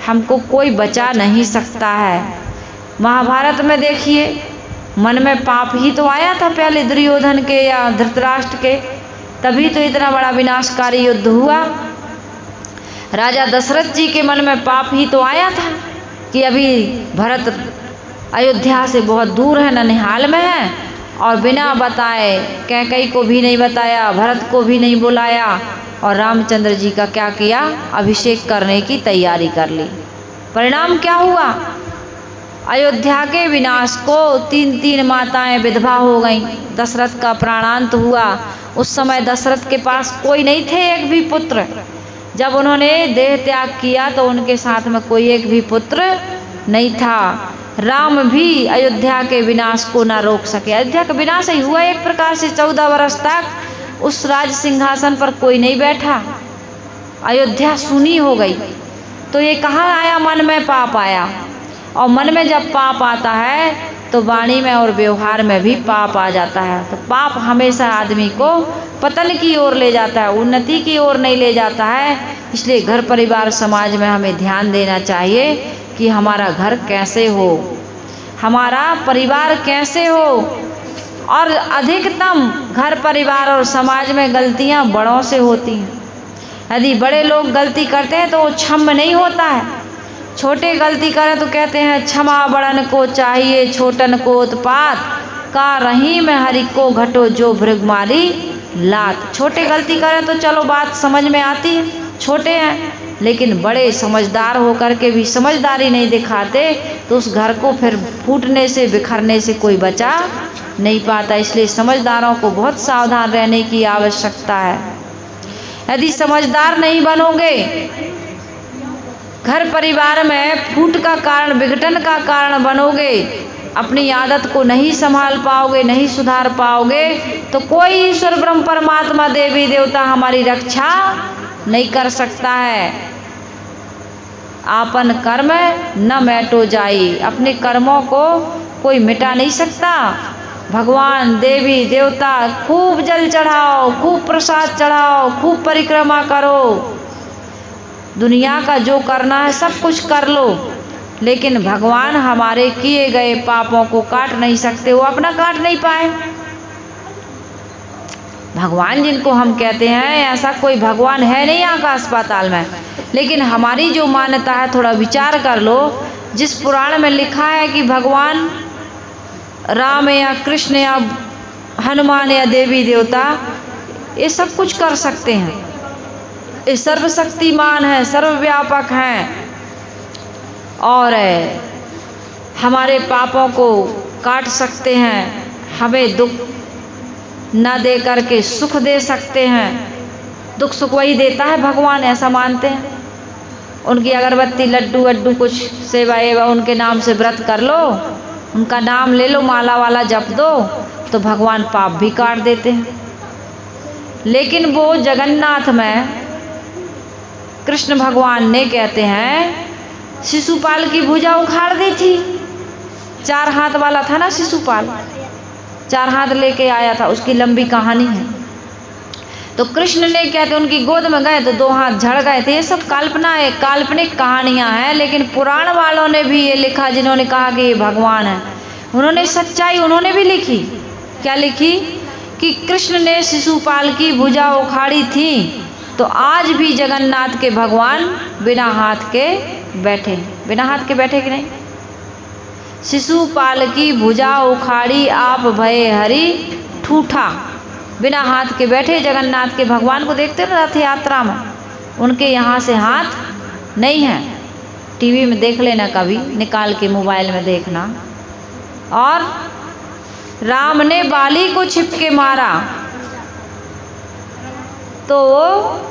हमको कोई बचा नहीं सकता है। महाभारत में देखिए, मन में पाप ही तो आया था पहले दुर्योधन के या धृतराष्ट्र के, तभी तो इतना बड़ा विनाशकारी युद्ध हुआ। राजा दशरथ जी के मन में पाप ही तो आया था कि अभी भरत अयोध्या से बहुत दूर है, ननिहाल में है, और बिना बताए कैकेयी को भी नहीं बताया, भरत को भी नहीं बुलाया, और रामचंद्र जी का क्या किया, अभिषेक करने की तैयारी कर ली। परिणाम क्या हुआ, अयोध्या के विनाश को 3 माताएं विधवा हो गईं, दशरथ का प्राणांत हुआ। उस समय दशरथ के पास कोई नहीं थे, एक भी पुत्र। जब उन्होंने देह त्याग किया तो उनके साथ में कोई एक भी पुत्र नहीं था। राम भी अयोध्या के विनाश को ना रोक सके। अयोध्या का विनाश ही हुआ एक प्रकार से। 14 वर्ष तक उस राज सिंहासन पर कोई नहीं बैठा, अयोध्या सुनी हो गई। तो ये कहाँ आया, मन में पाप आया, और मन में जब पाप आता है तो वाणी में और व्यवहार में भी पाप आ जाता है। तो पाप हमेशा आदमी को पतन की ओर ले जाता है, उन्नति की ओर नहीं ले जाता है। इसलिए घर परिवार समाज में हमें ध्यान देना चाहिए कि हमारा घर कैसे हो, हमारा परिवार कैसे हो। और अधिकतम घर परिवार और समाज में गलतियां बड़ों से होती हैं। यदि बड़े लोग गलती करते हैं तो वो क्षम्य नहीं होता है। छोटे गलती करें तो कहते हैं क्षमा बड़न को चाहिए, छोटन को उत्पात। का रहीम हरि को घटो जो भृगमारी लात। छोटे गलती करें तो चलो बात समझ में आती है, छोटे हैं, लेकिन बड़े समझदार होकर के भी समझदारी नहीं दिखाते तो उस घर को फिर फूटने से बिखरने से कोई बचा नहीं पाता। इसलिए समझदारों को बहुत सावधान रहने की आवश्यकता है। यदि समझदार नहीं बनोगे, घर परिवार में फूट का कारण, विघटन का कारण बनोगे, अपनी आदत को नहीं संभाल पाओगे, नहीं सुधार पाओगे, तो कोई ईश्वर ब्रह्म परमात्मा देवी देवता हमारी रक्षा नहीं कर सकता है। आपन कर्म न मैटो जाई, अपने कर्मों को कोई मिटा नहीं सकता। भगवान देवी देवता खूब जल चढ़ाओ, खूब प्रसाद चढ़ाओ, खूब परिक्रमा करो, दुनिया का जो करना है सब कुछ कर लो, लेकिन भगवान हमारे किए गए पापों को काट नहीं सकते, वो अपना काट नहीं पाए। भगवान जिनको हम कहते हैं, ऐसा कोई भगवान है नहीं आकाश पाताल में, लेकिन हमारी जो मान्यता है, थोड़ा विचार कर लो। जिस पुराण में लिखा है कि भगवान राम या कृष्ण या हनुमान या देवी देवता ये सब कुछ कर सकते हैं, ये सर्वशक्तिमान है, सर्वव्यापक हैं और हमारे पापों को काट सकते हैं, हमें दुख न दे करके सुख दे सकते हैं। दुख सुख वही देता है भगवान, ऐसा मानते हैं। उनकी अगरबत्ती लड्डू वड्डू कुछ सेवा एवं उनके नाम से व्रत कर लो, उनका नाम ले लो, माला वाला जप दो, तो भगवान पाप भी काट देते हैं। लेकिन वो जगन्नाथ में कृष्ण भगवान ने कहते हैं शिशुपाल की भुजा उखाड़ दी थी। 4 हाथ वाला था ना शिशुपाल, 4 हाथ लेके आया था, उसकी लंबी कहानी है। तो कृष्ण ने कहते उनकी गोद में गए तो 2 हाथ झड़ गए थे। ये सब कल्पना है, काल्पनिक कहानियां हैं, लेकिन पुराण वालों ने भी ये लिखा, जिन्होंने कहा कि ये भगवान है, उन्होंने सच्चाई उन्होंने भी लिखी। क्या लिखी? कि कृष्ण ने शिशुपाल की भुजा उखाड़ी थी, तो आज भी जगन्नाथ के भगवान बिना हाथ के बैठे। बिना हाथ के बैठे कि नहीं? शिशुपाल की भुजा उखाड़ी आप भये हरि ठूठा, बिना हाथ के बैठे जगन्नाथ के भगवान को देखते हो रथ यात्रा में, उनके यहाँ से हाथ नहीं है। टीवी में देख लेना, कभी निकाल के मोबाइल में देखना। और राम ने बाली को छिपके मारा तो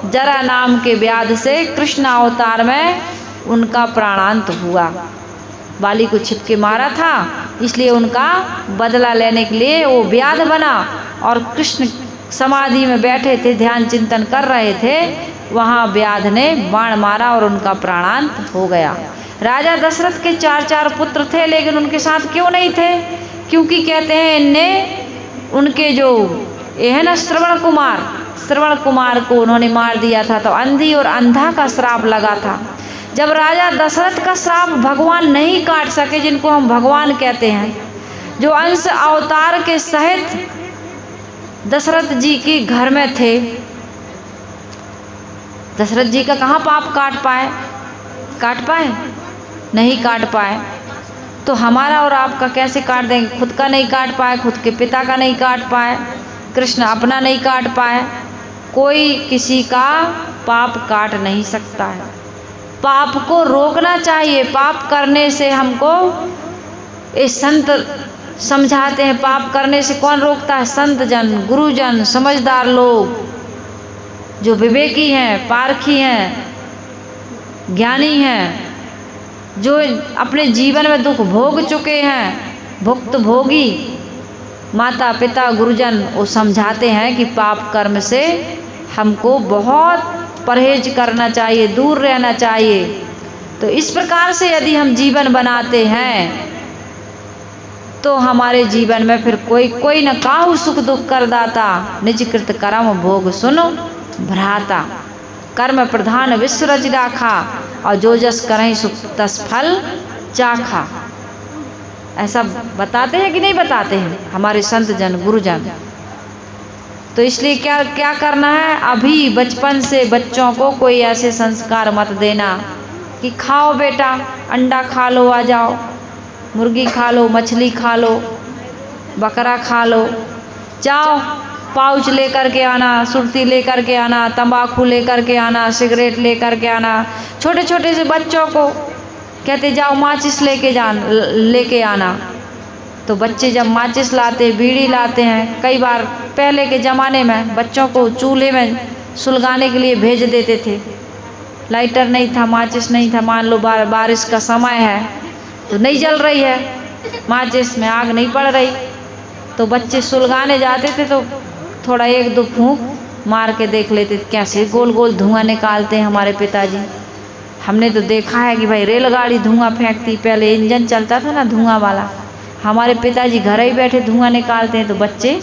जरा नाम के व्याध से कृष्ण अवतार में उनका प्राणांत हुआ। बाली को छिपके मारा था, इसलिए उनका बदला लेने के लिए वो व्याध बना, और कृष्ण समाधि में बैठे थे, ध्यान चिंतन कर रहे थे, वहाँ व्याध ने बाण मारा और उनका प्राणांत हो गया। राजा दशरथ के 4 पुत्र थे, लेकिन उनके साथ क्यों नहीं थे? क्योंकि कहते हैं इनने उनके जो ये है ना श्रवण कुमार को उन्होंने मार दिया था, तो अंधी और अंधा का श्राप लगा था। जब राजा दशरथ का श्राप भगवान नहीं काट सके, जिनको हम भगवान कहते हैं, जो अंश अवतार के सहित दशरथ जी के घर में थे, दशरथ जी का कहाँ पाप काट पाए? नहीं काट पाए। तो हमारा और आपका कैसे काट देंगे? खुद का नहीं काट पाए, खुद के पिता का नहीं काट पाए, कृष्ण अपना नहीं काट पाए, कोई किसी का पाप काट नहीं सकता है। पाप को रोकना चाहिए। पाप करने से हमको ये संत समझाते हैं, पाप करने से कौन रोकता है? संत जन, गुरुजन, समझदार लोग, जो विवेकी हैं, पारखी हैं, ज्ञानी हैं, जो अपने जीवन में दुख भोग चुके हैं, भुक्त भोगी माता पिता गुरुजन, वो समझाते हैं कि पाप कर्म से हमको बहुत परहेज करना चाहिए, दूर रहना चाहिए। तो इस प्रकार से यदि हम जीवन बनाते हैं तो हमारे जीवन में फिर कोई न काहू सुख दुख कर दाता, निज कृत कर्म भोग सुनो भ्राता। कर्म प्रधान विश्व रच राखा, और जो जस करहीं सुख तस फल चाखा। ऐसा बताते हैं कि नहीं बताते हैं हमारे संत जन गुरुजन? तो इसलिए क्या करना है? अभी बचपन से बच्चों को कोई ऐसे संस्कार मत देना कि खाओ बेटा, अंडा खा लो, आ जाओ, मुर्गी खा लो, मछली खा लो, बकरा खा लो, जाओ पाउच लेकर के आना, सुर्ती लेकर के आना, तंबाकू लेकर के आना, सिगरेट लेकर के आना। छोटे छोटे से बच्चों को कहते जाओ माचिस लेके आना। तो बच्चे जब माचिस लाते, बीड़ी लाते हैं, कई बार पहले के ज़माने में बच्चों को चूल्हे में सुलगाने के लिए भेज देते थे। लाइटर नहीं था, माचिस नहीं था, मान लो बारिश का समय है तो नहीं जल रही है, माचिस में आग नहीं पड़ रही, तो बच्चे सुलगाने जाते थे तो थोड़ा एक दो फूंक मार के देख लेते कैसे गोल गोल धुआं निकालते हैं हमारे पिताजी। हमने तो देखा है कि भाई रेलगाड़ी धुआं फेंकती, पहले इंजन चलता था ना धुआं वाला, हमारे पिताजी घर ही बैठे धुआं निकालते हैं तो बच्चे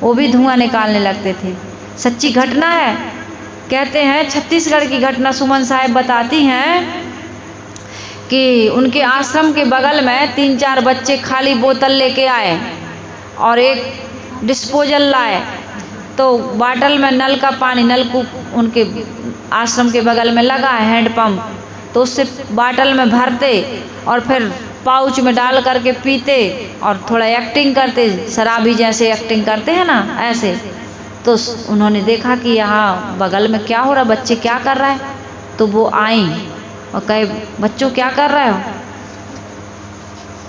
वो भी धुआं निकालने लगते थे। सच्ची घटना है। कहते हैं छत्तीसगढ़ की घटना सुमन साहब बताती हैं कि उनके आश्रम के बगल में 3-4 बच्चे खाली बोतल लेके आए और एक डिस्पोजल लाए, तो बाटल में नल का पानी, नलकूप उनके आश्रम के बगल में लगा है हैंडपम्प, तो उससे बाटल में भरते और फिर पाउच में डाल करके पीते और थोड़ा एक्टिंग करते, शराबी जैसे एक्टिंग करते हैं ना ऐसे। तो उन्होंने देखा कि यहाँ बगल में क्या हो रहा, बच्चे क्या कर रहे हैं, तो वो आई और कहे बच्चों क्या कर रहे हो,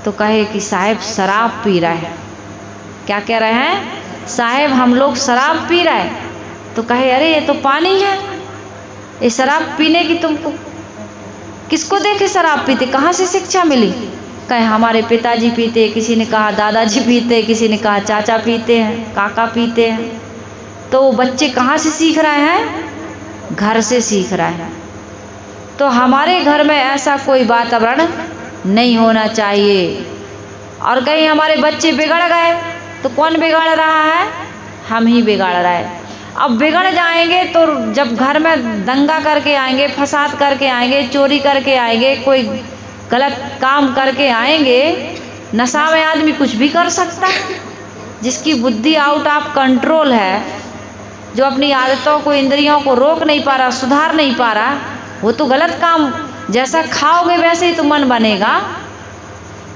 तो कहे कि साहब शराब पी रहा है। क्या कह रहे हैं, साहब हम लोग शराब पी रहे हैं। तो कहे अरे ये तो पानी है, ये शराब पीने की तुमको किसको देखे शराब पीते, कहाँ से शिक्षा मिली। कहे हमारे पिताजी पीते, किसी ने कहा दादाजी पीते, किसी ने कहा चाचा पीते हैं, काका पीते हैं। तो बच्चे कहाँ से सीख रहे हैं, घर से सीख रहे हैं। तो हमारे घर में ऐसा कोई वातावरण नहीं होना चाहिए। और कहीं हमारे बच्चे बिगड़ गए तो कौन बिगाड़ रहा है, हम ही बिगाड़ रहे हैं। अब बिगड़ जाएंगे तो जब घर में दंगा करके आएंगे, फसाद करके आएंगे, चोरी करके आएंगे, कोई गलत काम करके आएंगे, नशा में आदमी कुछ भी कर सकता है। जिसकी बुद्धि आउट ऑफ कंट्रोल है, जो अपनी आदतों को, इंद्रियों को रोक नहीं पा रहा, सुधार नहीं पा रहा, वो तो गलत काम, जैसा खाओगे वैसे ही तो मन बनेगा,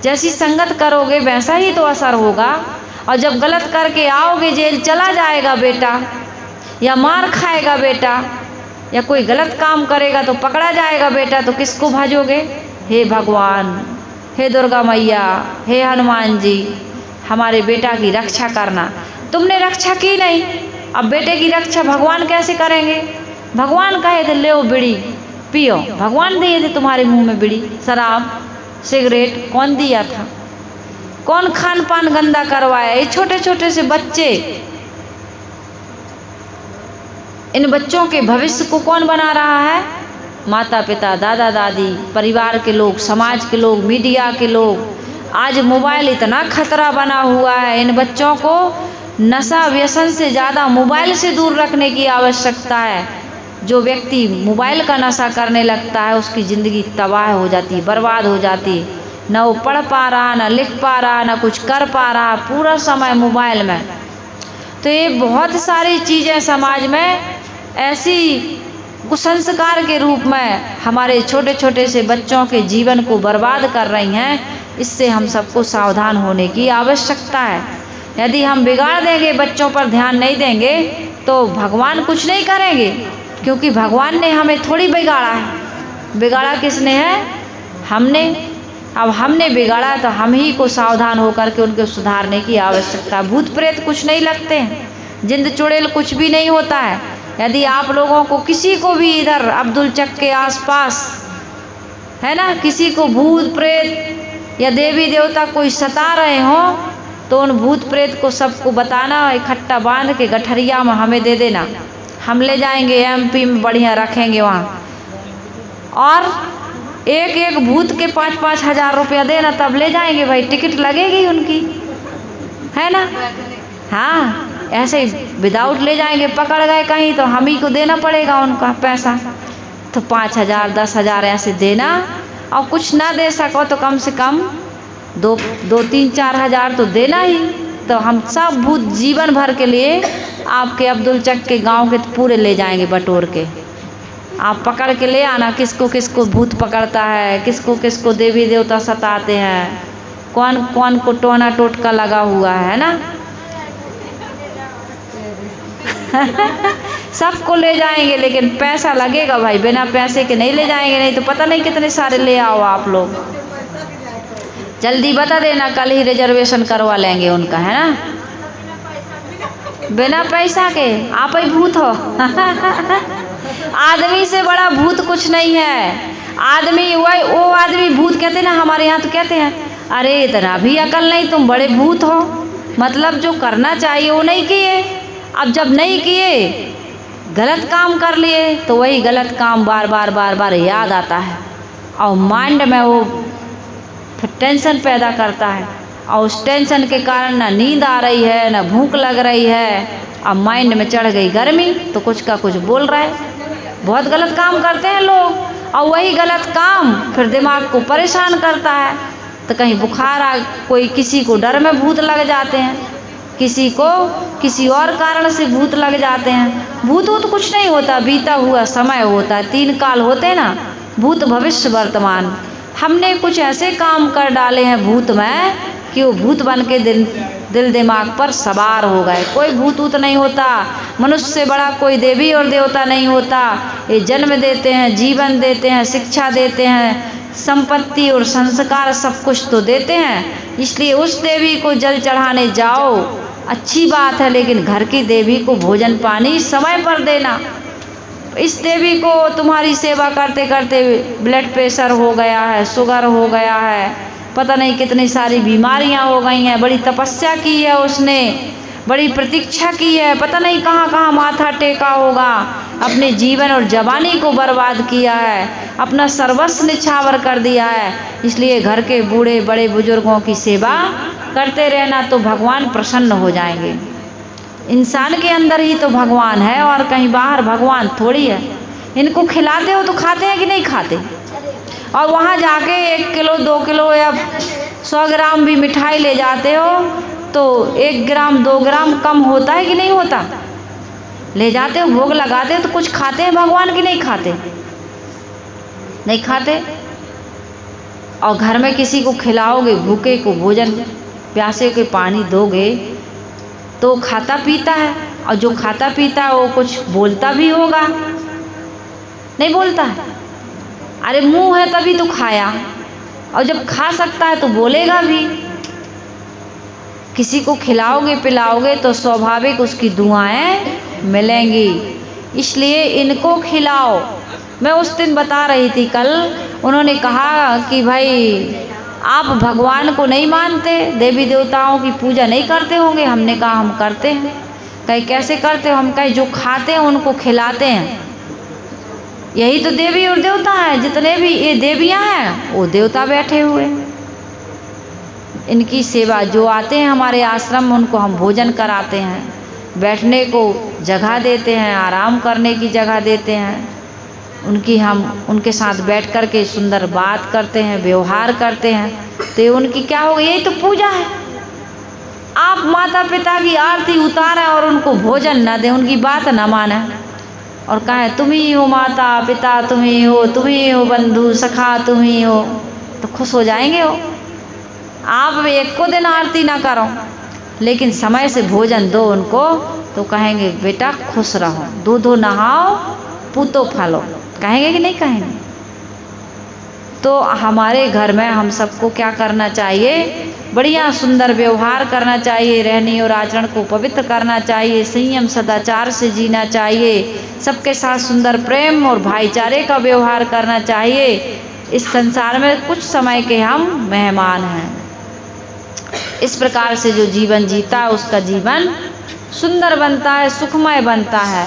जैसी संगत करोगे वैसा ही तो असर होगा। और जब गलत करके आओगे जेल चला जाएगा बेटा, या मार खाएगा बेटा, या कोई गलत काम करेगा तो पकड़ा जाएगा बेटा, तो किसको भजोगे, हे भगवान, हे दुर्गा मैया, हे हनुमान जी, हमारे बेटा की रक्षा करना। तुमने रक्षा की नहीं, अब बेटे की रक्षा भगवान कैसे करेंगे। भगवान कहे थे ले बीड़ी पियो, भगवान दिए थे तुम्हारे मुंह में बीड़ी, शराब, सिगरेट कौन दिया था, कौन खान पान गंदा करवाया। ये छोटे छोटे से बच्चे, इन बच्चों के भविष्य को कौन बना रहा है, माता पिता, दादा दादी, परिवार के लोग, समाज के लोग, मीडिया के लोग। आज मोबाइल इतना खतरा बना हुआ है, इन बच्चों को नशा व्यसन से ज़्यादा मोबाइल से दूर रखने की आवश्यकता है। जो व्यक्ति मोबाइल का नशा करने लगता है उसकी ज़िंदगी तबाह हो जाती है, बर्बाद हो जाती है। न वो पढ़ पा रहा, न लिख पा रहा, न कुछ कर पा रहा, पूरा समय मोबाइल में। तो ये बहुत सारी चीज़ें समाज में ऐसी कुसंस्कार के रूप में हमारे छोटे छोटे से बच्चों के जीवन को बर्बाद कर रही हैं। इससे हम सबको सावधान होने की आवश्यकता है। यदि हम बिगाड़ देंगे, बच्चों पर ध्यान नहीं देंगे, तो भगवान कुछ नहीं करेंगे, क्योंकि भगवान ने हमें थोड़ी बिगाड़ा है। बिगाड़ा किसने है, हमने। अब हमने बिगाड़ा तो हम ही को सावधान होकर के उनको सुधारने की आवश्यकता। भूत प्रेत कुछ नहीं लगते हैं, जिंद चुड़ैल कुछ भी नहीं होता है। यदि आप लोगों को किसी को भी इधर अब्दुल चक के आसपास है ना, किसी को भूत प्रेत या देवी देवता कोई सता रहे हो, तो उन भूत प्रेत को सबको बताना, इकट्ठा बांध के गठरिया में हमें दे देना, हम ले जाएंगे एमपी में, बढ़िया रखेंगे वहाँ। और एक एक भूत के 5-5 हज़ार रुपया देना, तब ले जाएंगे भाई, टिकट लगेगी उनकी, है ना। हाँ, ऐसे ही विदाउट ले जाएंगे, पकड़ गए कहीं तो हम ही को देना पड़ेगा उनका पैसा। तो 5,000 10,000 ऐसे देना, और कुछ ना दे सको तो कम से कम 2-3-4 हज़ार तो देना ही। तो हम सब भूत जीवन भर के लिए आपके अब्दुल चक के गांव के पूरे ले जाएंगे बटोर के। आप पकड़ के ले आना, किसको किसको भूत पकड़ता है, किसको किसको देवी देवता सताते हैं, कौन कौन को टोना टोटका लगा हुआ है ना। सबको ले जाएंगे लेकिन पैसा लगेगा भाई, बिना पैसे के नहीं ले जाएंगे, नहीं तो पता नहीं कितने सारे ले आओ आप लोग। जल्दी बता देना, कल ही रिजर्वेशन करवा लेंगे उनका, है ना। बिना पैसा के आप ही भूत हो। आदमी से बड़ा भूत कुछ नहीं है। आदमी वही वो आदमी भूत कहते ना, हमारे यहाँ तो कहते हैं अरे इतना भी अकल नहीं, तुम बड़े भूत हो। मतलब जो करना चाहिए वो नहीं किए। अब जब नहीं किए, गलत काम कर लिए, तो वही गलत काम बार बार बार बार याद आता है और माइंड में वो फिर टेंशन पैदा करता है और उस टेंशन के कारण ना नींद आ रही है ना भूख लग रही है। अब माइंड में चढ़ गई गर्मी तो कुछ का कुछ बोल रहा है। बहुत गलत काम करते हैं लोग और वही गलत काम फिर दिमाग को परेशान करता है। तो कहीं बुखार आ, कोई किसी को डर में भूत लग जाते हैं, किसी को किसी और कारण से भूत लग जाते हैं। भूत तो कुछ नहीं होता, बीता हुआ समय होता है। 3 काल होते हैं ना, भूत भविष्य वर्तमान। हमने कुछ ऐसे काम कर डाले हैं भूत में कि वो भूत बन के दिल दिमाग पर सवार हो गए। कोई भूत ऊत नहीं होता। मनुष्य से बड़ा कोई देवी और देवता नहीं होता। ये जन्म देते हैं, जीवन देते हैं, शिक्षा देते हैं, संपत्ति और संस्कार सब कुछ तो देते हैं। इसलिए उस देवी को जल चढ़ाने जाओ, अच्छी बात है, लेकिन घर की देवी को भोजन पानी समय पर देना। इस देवी को तुम्हारी सेवा करते करते ब्लड प्रेशर हो गया है, शुगर हो गया है, पता नहीं कितनी सारी बीमारियां हो गई हैं। बड़ी तपस्या की है उसने, बड़ी प्रतीक्षा की है, पता नहीं कहाँ कहाँ माथा टेका होगा। अपने जीवन और जवानी को बर्बाद किया है, अपना सर्वस्व निछावर कर दिया है। इसलिए घर के बूढ़े बड़े बुजुर्गों की सेवा करते रहना तो भगवान प्रसन्न हो जाएंगे। इंसान के अंदर ही तो भगवान है और कहीं बाहर भगवान थोड़ी है। इनको खिलाते हो तो खाते हैं कि नहीं खाते? और वहाँ जाके 1 किलो 2 किलो या 100 ग्राम भी मिठाई ले जाते हो तो 1 ग्राम 2 ग्राम कम होता है कि नहीं होता? ले जाते हो, भोग लगाते हो तो कुछ खाते हैं भगवान की नहीं खाते? नहीं खाते। और घर में किसी को खिलाओगे, भूखे को भोजन, प्यासे को पानी दोगे तो खाता पीता है। और जो खाता पीता है वो कुछ बोलता भी होगा, नहीं बोलता है? अरे मुंह है तभी तो खाया, और जब खा सकता है तो बोलेगा भी। किसी को खिलाओगे पिलाओगे तो स्वाभाविक उसकी दुआएं मिलेंगी। इसलिए इनको खिलाओ। मैं उस दिन बता रही थी कल, उन्होंने कहा कि भाई आप भगवान को नहीं मानते, देवी देवताओं की पूजा नहीं करते होंगे। हमने कहा हम करते हैं। कहीं कैसे करते हो? हम कहीं जो खाते हैं उनको खिलाते हैं। यही तो देवी और देवता हैं। जितने भी ये देवियां हैं वो देवता बैठे हुए। इनकी सेवा, जो आते हैं हमारे आश्रम में उनको हम भोजन कराते हैं, बैठने को जगह देते हैं, आराम करने की जगह देते हैं। हम उनके साथ बैठ कर के सुंदर बात करते हैं, व्यवहार करते हैं। तो ये उनकी क्या होगा? यही तो पूजा है। आप माता पिता की आरती उतारें और उनको भोजन न दें, उनकी बात न माने और कहें तुम ही हो माता पिता, तुम ही हो बंधु सखा, तुम ही हो, तो खुश हो जाएंगे वो। आप एक को दिन आरती ना करो लेकिन समय से भोजन दो उनको, तो कहेंगे बेटा खुश रहो, दूधो नहाओ पूतो फलो, कहेंगे कि नहीं कहेंगे? तो हमारे घर में हम सबको क्या करना चाहिए? बढ़िया सुंदर व्यवहार करना चाहिए, रहनी और आचरण को पवित्र करना चाहिए, संयम सदाचार से जीना चाहिए, सबके साथ सुंदर प्रेम और भाईचारे का व्यवहार करना चाहिए। इस संसार में कुछ समय के हम मेहमान हैं। इस प्रकार से जो जीवन जीता है उसका जीवन सुंदर बनता है, सुखमय बनता है।